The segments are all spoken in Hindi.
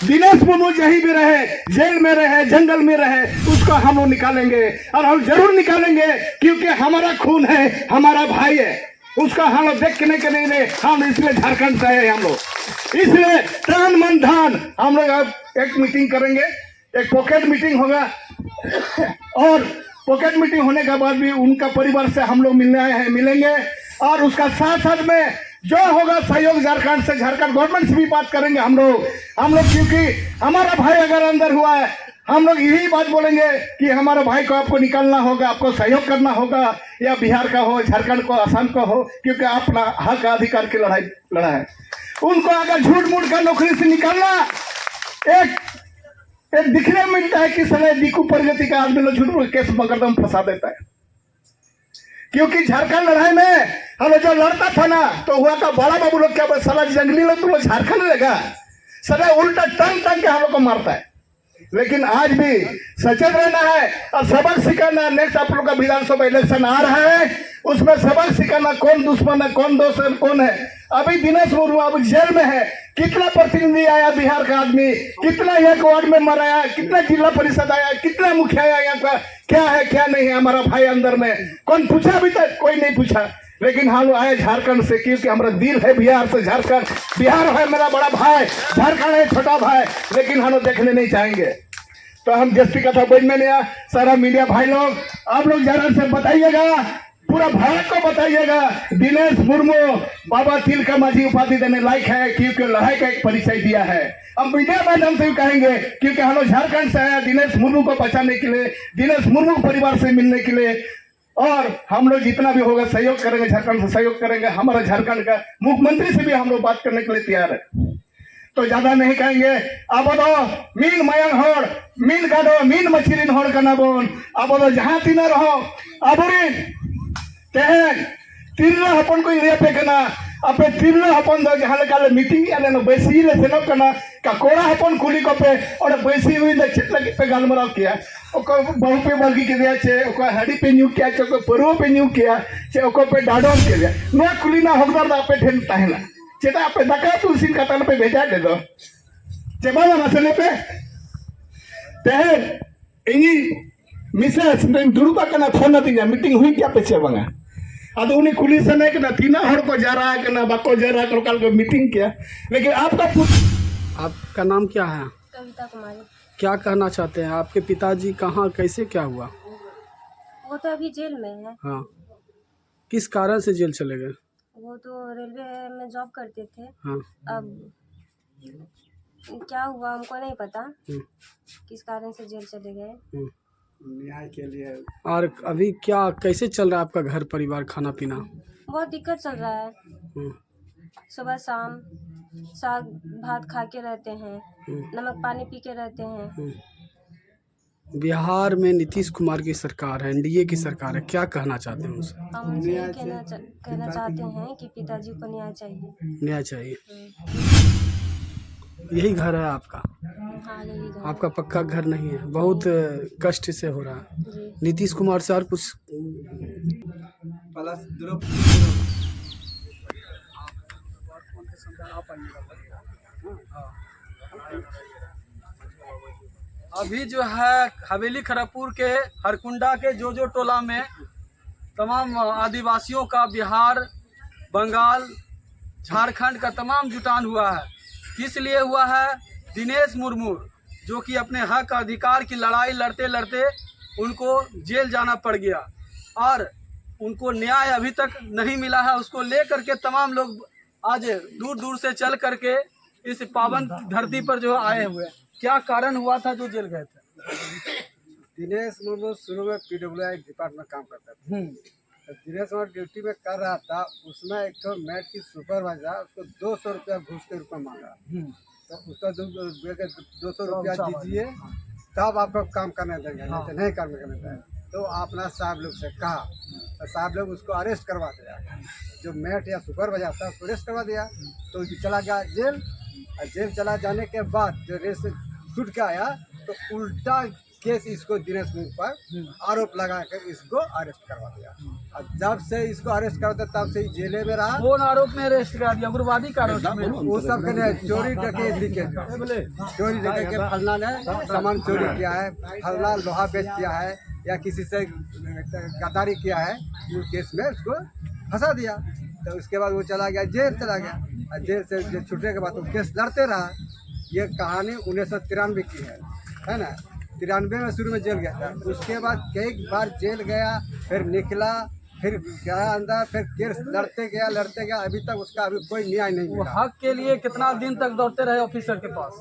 दिनेश मुर्मू जहीं भी रहे, जेल में रहे, जंगल में रहे, उसको हम लोग निकालेंगे और हम जरूर निकालेंगे, क्योंकि हमारा खून है, हमारा भाई है। उसका हम लोग देखने के नहीं, हम इसलिए झारखंड से आए हम लोग, इसलिए तन मन धन हम लोग अब एक मीटिंग करेंगे, एक पॉकेट मीटिंग होगा और पॉकेट मीटिंग होने के बाद भी उनका परिवार से हम लोग मिलने आए हैं, मिलेंगे और उसका साथ साथ में जो होगा सहयोग झारखंड से, झारखंड गवर्नमेंट से भी बात करेंगे हम लोग, क्योंकि हमारा भाई अगर अंदर हुआ है, हम लोग यही बात बोलेंगे कि हमारे भाई को आपको निकालना होगा, आपको सहयोग करना होगा, या बिहार का हो, झारखंड को, असम का हो, क्योंकि अपना हक अधिकार की लड़ाई लड़ा है। उनको अगर झूठ मूठ का नौकरी से निकालना, एक दिखने में मिलता है कि समय दीकू प्रगति का आदमी लोग झूठ मूठ केस मुकदमा फंसा देता है, क्योंकि झारखंड लड़ाई में हम जो लड़ता था ना, तो हुआ का बड़ा बाबू लोग क्या साला जंगली लोग तुम लोग झारखंड रहेगा, सदा उल्टा टंग के हम लोग को मारता है। लेकिन आज भी सचेत रहना है और सबक सिखाना। नेक्स्ट आप लोग का विधानसभा इलेक्शन आ रहा है, उसमें सबक सिखाना, कौन दुश्मन है, कौन दोस्त है, कौन है। अभी दिनेश मुर्मू अब जेल में है, कितना प्रतिनिधि आया बिहार का आदमी, कितना एक वार्ड में मराया, कितना जिला परिषद आया, कितना मुखिया आया, यहाँ का क्या है क्या नहीं है, हमारा भाई अंदर में कौन पूछा? अभी तक कोई नहीं पूछा। लेकिन हम लोग आए झारखंड से, क्योंकि हमारा दिल है बिहार से। झारखंड, बिहार है मेरा बड़ा भाई, झारखंड है छोटा भाई, लेकिन हम लोग देखने नहीं चाहेंगे। तो हम जस्टी कथा बोल में नहीं, सारा मीडिया भाई लोग, आप लोग जरा से बताइएगा, पूरा भारत को बताइएगा, दिनेश मुर्मू बाबा तिलका मांझी उपाधि देने लायक है, क्योंकि लड़ाई का एक परिचय दिया है। अब मीडिया माध्यम से भी कहेंगे, क्योंकि हम लोग झारखंड से आया दिनेश मुर्मू को बचाने के लिए, दिनेश मुर्मू परिवार से मिलने के लिए, और हम लोग जितना भी होगा सहयोग करेंगे, झारखंड से सहयोग करेंगे। हमारा झारखंड का मुख्यमंत्री से भी हम लोग बात करने के लिए तैयार है। तो ज्यादा नहीं कहेंगे। अब दो मीन मयंग होड़, मीन गाडो, मीन मछलिन होड़ करना बोन, अब दो जहां तीन रहो अबुरीन तेहन तिरला हपन को इरिया पे करना, अपने तिरला हपन दो जहां लगा मीटिंग या लेना बैसी ले सेनो करना का कोड़ा हपन कुली को पे और बैसी हुई दे चितला पे गालमराव किया, ओको बहु पे बल्कि के दिया छे, ओको हडी पे न्यू किया, ओको परु पे न्यू किया छे, ओको पे डाडोन के दिया नो कुली ना हकदार दा पे ठेन ताहेना चेता पे दका तुलसी कतन पे भेजा दे दो चेबा ना मसले पे तेहर इनी मिसेस ने दुरुबा करना फोन नती मीटिंग हुई क्या पे चेबांगा अदो उन्हें कुली से नहीं करना तीना हर को जा रहा है करना बाको जा रहा है कल को मीटिंग किया। लेकिन आपका नाम क्या है? कविता कुमारी। क्या कहना चाहते हैं? आपके पिताजी कहाँ, कैसे, क्या हुआ? वो तो अभी जेल में है। हाँ, किस कारण से जेल चले गए? वो तो रेलवे में जॉब करते थे। हाँ। अब क्या हुआ हमको नहीं पता, किस कारण से जेल चले गए। न्याय के लिए। और अभी क्या, कैसे चल रहा है आपका घर परिवार, खाना पीना? बहुत दिक्कत चल रहा है। सुबह शाम साग भात खा के रहते हैं, नमक पानी पी के रहते हैं। बिहार में नीतीश कुमार की सरकार है, एनडीए की सरकार है, क्या कहना चाहते हैं उनसे? हम उनसे ये कहना चाहते हैं कि पिताजी को न्याय चाहिए। न्याय चाहिए। यही घर है आपका? हाँ, यही घर। आपका पक्का घर नहीं है, बहुत कष्ट से हो रहा है। जी। नीतीश कुमार से और कुछ अभी जो है हवेली खड़गपुर के हरकुंडा के जो टोला में तमाम आदिवासियों का, बिहार, बंगाल, झारखंड का तमाम जुटान हुआ है। किस लिए हुआ है? दिनेश मुर्मू जो कि अपने हक अधिकार की लड़ाई लड़ते लड़ते उनको जेल जाना पड़ गया और उनको न्याय अभी तक नहीं मिला है। उसको लेकर के तमाम लोग आज दूर दूर से चल करके इस पावन धरती पर जो आए हुए। क्या कारण हुआ था जो जेल गए थे? दिनेश मुर्मू शुरू में PWI डिपार्टमेंट काम करता था। तो दिनेश मुर्मू ड्यूटी में कर रहा था, उसमें एक तो मैट की सुपरवाइजर उसको 200 रुपया घूस के रूप में मांगा। तो उसका 200 रुपया दीजिए तब आपको काम करने देंगे, नहीं तो नहीं काम करने देंगे। तो आपने साहब लोग से कहा, तो साहब लोग उसको अरेस्ट करवा दिया। जो मैट या सुपरवाइजर था उसको अरेस्ट करवा दिया, तो चला गया जेल। और जेल चला जाने के बाद जो रेस छूट के आया तो उल्टा केस इसको दिनेश मुर्मू पर आरोप लगा कर इसको अरेस्ट करवा दिया। और जब से इसको अरेस्ट करते तब से जेले में रहा। कौन आरोप में अरेस्ट करा दिया? उग्रवादी का आरोप में? वो सब के चोरी डकैती के चोरी डकैती के फलना ने सामान चोरी किया है, फलना लोहा बेच किया है या किसी से गद्दारी किया है, वो केस में उसको फंसा दिया। तो उसके बाद वो चला गया, जेल चला गया। और जेल से छूटने के बाद वो केस लड़ते रहा। ये कहानी 1993 की है ना। 93 में शुरू में जेल गया था, उसके बाद कई बार जेल गया, फिर निकला, फिर गया अंदर, फिर केस लड़ते गया, अभी तक उसका अभी कोई न्याय नहीं वो मिला। हक के लिए कितना दिन तक दौड़ते रहे ऑफिसर के पास?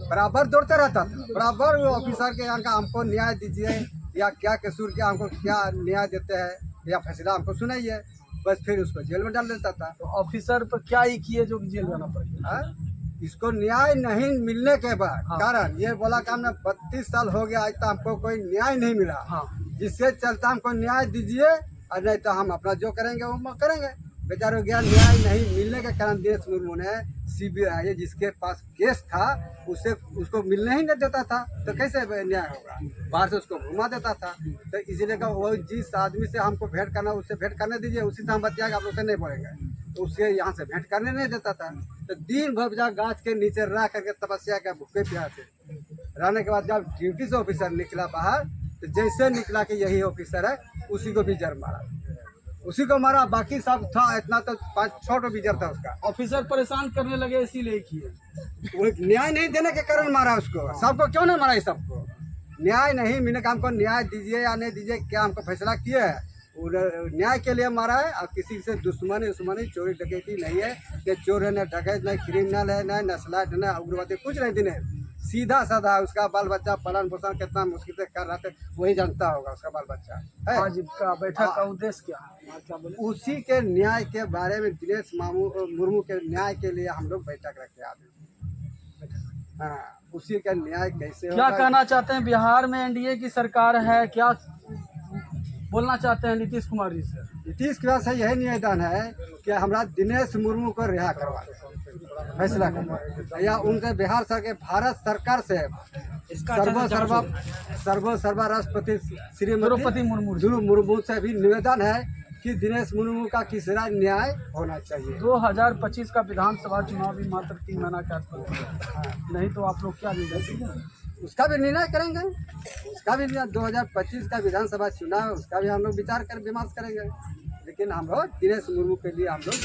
बराबर दौड़ता रहता था, बराबर वो ऑफिसर के यहाँ का हमको न्याय दीजिए, या क्या कसूर किया, हमको क्या न्याय देते हैं, या फैसला हमको सुनाइए। बस फिर उसको जेल में डाल देता था। तो ऑफिसर पर क्या ही किए जो जेल जाना पड़ा? इसको न्याय नहीं मिलने के बाद हाँ। कारण ये बोला कि हमने 32 साल हो गया, आज तक हमको कोई न्याय नहीं मिला। हाँ। जिससे चलता हमको न्याय दीजिए, और नहीं तो हम अपना जो करेंगे वो करेंगे। बेचारों गया न्याय नहीं मिलने के कारण दिनेश मुर्मू ने CBI जिसके पास केस था उसको मिलने ही नहीं देता था, तो कैसे न्याय होगा? बाहर से उसको घुमा देता था। तो इसलिए का वो जिस आदमी से हमको भेंट करना उससे भेंट करने दीजिए, उसी से हम बतियाएंगे, आप लोग से नहीं बोलेंगे। तो उससे यहाँ से भेंट करने नहीं देता था। तो दिन भर जा गाछ के नीचे रह करके तपस्या का भूखे प्यासे रहने के बाद जब ड्यूटी से ऑफिसर निकला बाहर, तो जैसे निकला कि यही ऑफिसर है, उसी को भी जर मारा, उसी को मारा। बाकी सब था इतना तो 5-6 बीजर था उसका। ऑफिसर परेशान करने लगे इसीलिए किए। वो न्याय नहीं देने के कारण मारा उसको। सबको क्यों नहीं मारा? सबको न्याय नहीं मिलने का, हमको न्याय दीजिए या नहीं दीजिए, क्या हमको फैसला किए है? न्याय के लिए मारा है। और किसी से दुश्मनी चोरी डकैती नहीं है कि चोर है, न डकैत, न क्रिमिनल है, न नस्लाट, न उग्रवादी, कुछ नहीं। दिनेश सीधा साधा, उसका बाल बच्चा पालन पोषण कितना मुश्किल से कर रहा था, वही जानता होगा उसका बाल बच्चा है। आज का बैठक का उद्देश्य क्या है? उसी के न्याय के बारे में दिनेश मुर्मू के न्याय के लिए हम लोग बैठक रखे आदमी। हाँ, उसी का न्याय कैसे क्या होगा? कहना चाहते हैं? बिहार में NDA की सरकार है, क्या बोलना चाहते हैं नीतीश कुमार जी से? नीतीश कुमार से यही निवेदन है कि हमारा दिनेश मुर्मू को रिहा करवा, फैसला करवा, या उनसे बिहार सरकार, भारत सरकार से सर्व राष्ट्रपति द्रौपदी मुर्मू से भी निवेदन है कि दिनेश मुर्मू का किसी न्याय होना चाहिए। 2025 का विधानसभा चुनाव भी मात्र 3 महीना के आसपास है। नहीं तो आप लोग क्या निर्णय? उसका भी निर्णय करेंगे, उसका भी 2025 का विधानसभा चुनाव, उसका भी हम लोग विचार कर विमर्श करेंगे। लेकिन हम लोग दिनेश मुर्मू के लिए हम लोग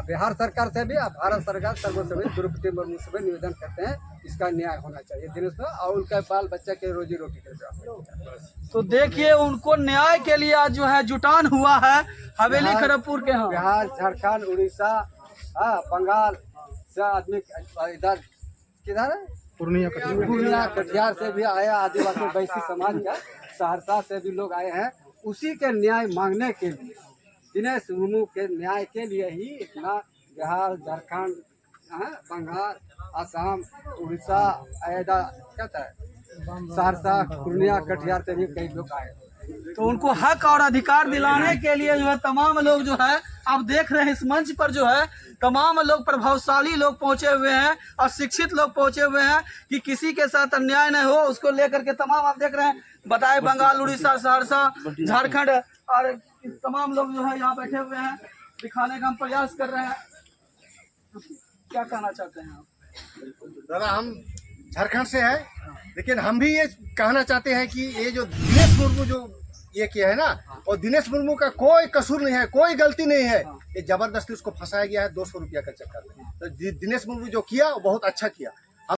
बिहार सरकार से भी, भारत सरकार सर्वोच्च द्रौपदी मुर्मू से भी निवेदन करते हैं, इसका न्याय होना चाहिए दिनेश को, और उनका बाल बच्चा के रोजी रोटी के। तो देखिए, उनको न्याय के लिए आज जो है जुटान हुआ है हवेली खड़गपुर के यहाँ। बिहार, झारखंड, उड़ीसा, बंगाल से आदमी इधर किधर है, पूर्णिया कटिहार से भी आया, आदिवासी वैश्य समाज का सहरसा से भी लोग आए हैं, उसी के न्याय मांगने के लिए। दिनेश मुर्मू के न्याय के लिए ही इतना बिहार, झारखंड, बंगाल, असम, उड़ीसा, कहता है सहरसा, पूर्णिया, कटिहार से भी कई लोग आए। तो उनको हक और अधिकार दिलाने के लिए जो है तमाम लोग जो है, आप देख रहे हैं इस मंच पर जो है तमाम लोग, प्रभावशाली लोग पहुंचे हुए हैं और शिक्षित लोग पहुंचे हुए हैं कि किसी के साथ अन्याय न हो, उसको लेकर के तमाम आप देख रहे हैं, बताए बंगाल, उड़ीसा, सहरसा, झारखंड और तमाम लोग जो है यहाँ बैठे हुए हैं, दिखाने का हम प्रयास कर रहे हैं। क्या कहना चाहते हैं आप? दादा, हम झारखंड से हैं, लेकिन हम भी ये कहना चाहते हैं कि ये जो दिनेश मुर्मू जो ये किया है ना, और दिनेश मुर्मू का कोई कसूर नहीं है, कोई गलती नहीं है, ये जबरदस्ती उसको फंसाया गया है 200 रुपया का चक्कर में। तो दिनेश मुर्मू जो किया वो बहुत अच्छा किया।